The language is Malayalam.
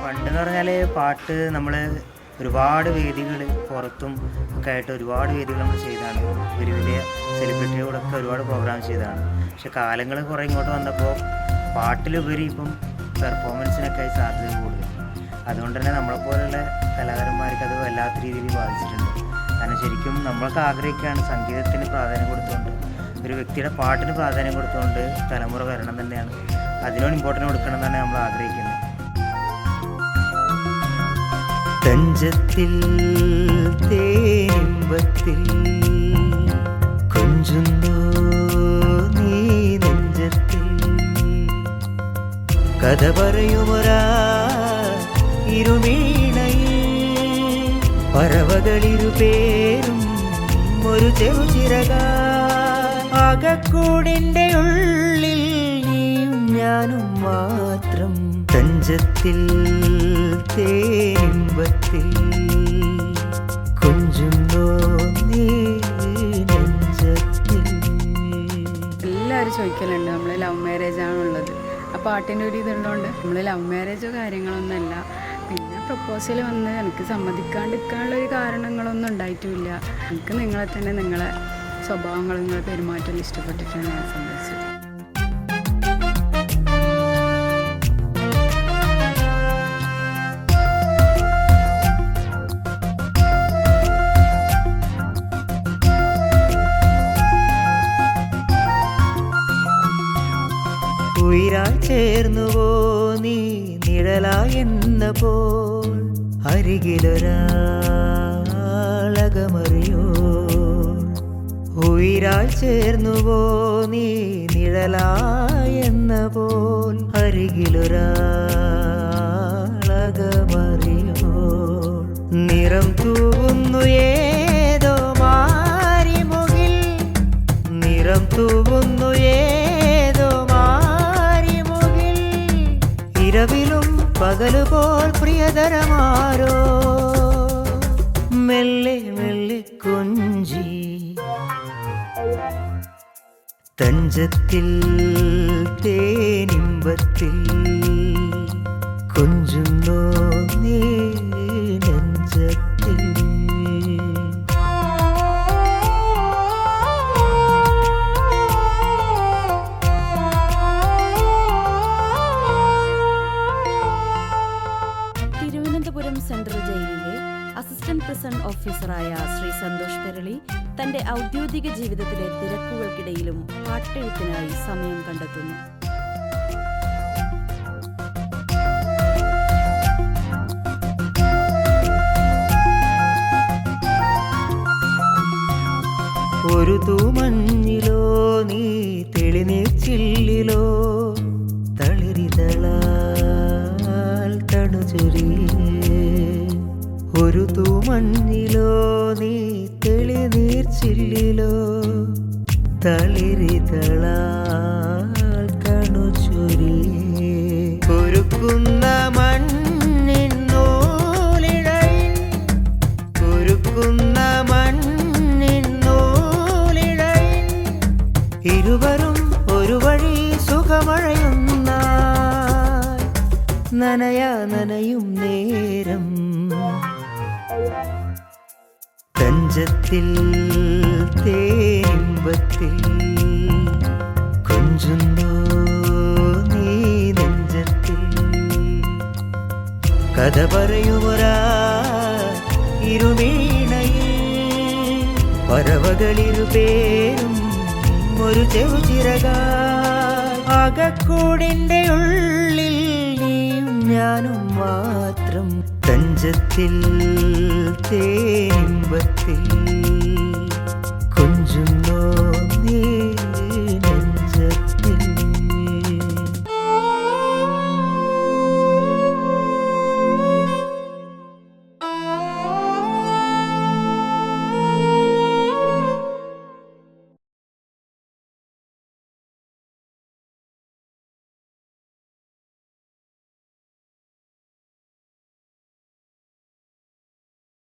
പണ്ടെന്ന് പറഞ്ഞാൽ പാട്ട് നമ്മൾ ഒരുപാട് വേദികൾ പുറത്തും ഒക്കെ ആയിട്ട് ഒരുപാട് വേദികൾ നമ്മൾ ചെയ്തതാണ്. വലിയ വലിയ സെലിബ്രിറ്റികളോടൊക്കെ ഒരുപാട് പ്രോഗ്രാം ചെയ്തതാണ്. പക്ഷെ കാലങ്ങൾ കുറേ ഇങ്ങോട്ട് വന്നപ്പോൾ പാട്ടിലുപരി ഇപ്പം പെർഫോമൻസിനൊക്കെ ആയി സാധ്യത കൂടുതൽ. അതുകൊണ്ട് തന്നെ നമ്മളെപ്പോലുള്ള കലാകാരന്മാർക്ക് അത് വല്ലാത്ത രീതിയിൽ ബാധിച്ചിട്ടുണ്ട്. കാരണം ശരിക്കും നമ്മളൊക്കെ ആഗ്രഹിക്കുകയാണ് സംഗീതത്തിന് പ്രാധാന്യം കൊടുത്തുകൊണ്ട്, ഒരു വ്യക്തിയുടെ പാട്ടിന് പ്രാധാന്യം കൊടുത്തുകൊണ്ട് തലമുറ വരണം തന്നെയാണ്, അതിനോട് ഇമ്പോർട്ടൻ്റ് കൊടുക്കണം എന്നാണ് നമ്മൾ ആഗ്രഹിക്കുന്നത്. തഞ്ചത്തിൽ തേനിമ്പത്തിൽ കൊഞ്ചുന്നു നീ നെഞ്ചത്തിൽ, കഥ പറയുമൊരാ ഇരുമീണയിൽ പറവകളിരുപേരും ഒരു ചെറുചിറക, അകക്കൂടിൻ്റെ ഉള്ളിൽ നീയും ഞാനും മാത്രം. തഞ്ചത്തിൽ തേനിമ്പത്തിൽ കൊഞ്ചുന്നോ നീ നെഞ്ചത്തിൽ. എല്ലാവരും ചോദിക്കലുണ്ട് നമ്മൾ ലവ് മാരേജ് ആണുള്ളത്. ആ പാട്ടിൻ്റെ ഒരു ഇതുള്ളതുകൊണ്ട് നമ്മൾ ലവ് മാരേജോ കാര്യങ്ങളൊന്നുമല്ല. പിന്നെ പ്രപ്പോസൽ വന്ന് എനിക്ക് സമ്മതിക്കാണ്ടിരിക്കാനുള്ളൊരു കാരണങ്ങളൊന്നും ഉണ്ടായിട്ടുമില്ല. എനിക്ക് നിങ്ങളെ തന്നെ, നിങ്ങളെ സ്വഭാവങ്ങളും നിങ്ങളെ പെരുമാറ്റം ഇഷ്ടപ്പെട്ടിട്ടാണ് ഞാൻ സമ്മതിച്ചത്. ഉയിരായി ചേർന്നുവോ നീ നിഴലായെന്ന പോൽ, അരികിലൊരാളകമറിയോ. ഉയിരായി ചേർന്നുവോ നീ നിഴലായെന്ന പോൽ, അരികിലൊരാളകമറിയോ. നിറം തൂവുന്നു ഏതോ മാരിമുകിൽ, നിറം തൂവുന്നു ഇരവിലും പകലുപോൽ പ്രിയതരമാരോ മെല്ലെ മെല്ലെ കൊഞ്ചി. തഞ്ചത്തിൽ തേനിമ്പത്തിൽ കൊഞ്ചുന്നോ നീ നെഞ്ചത്തിൽ. സെൻട്രൽ ജയിലിലെ അസിസ്റ്റന്റ് പ്രിസൺ ഓഫീസറായ ശ്രീ സന്തോഷ് പെരളി തന്റെ ഔദ്യോഗിക ജീവിതത്തിലെ തിരക്കുകൾക്കിടയിലും പാട്ടെഴുത്തിനായി സമയം കണ്ടെത്തുന്നു. ഒരു തൂമഞ്ഞിലോ നീ തെളിനീർച്ചില്ലിലോ, തളിരിതളാൽ തണുചൊരിയേ. ഒരു തൂമഞ്ഞിലോ നീ തെളിനീർച്ചില്ലിലോ, തളിരിതളാൽ തണുചൊരിയേ. കുരുക്കുന്ന മണ്ണിൻ നൂലിഴയിൽ, കുരുക്കുന്ന മണ്ണിൻ നൂലിഴയിൽ ഇരുവരും ഒരു വഴി സുഖമഴയുന്ന നനയും നേരം. തഞ്ചത്തിൽ തേനിമ്പത്തിൽ കൊഞ്ചുന്നോ നീ നെഞ്ചത്തിൽ, കഥ പറയുമൊരാ ഇരുമീണയിൽ പറവകളിരുപേരും ഒരു ചെറുചിറക, അകക്കൂടിൻ്റെ ഉള്ളിൽ നീയും ഞാനും മാത്രം. തഞ്ചത്തിൽ തേനിമ്പത്തിൽ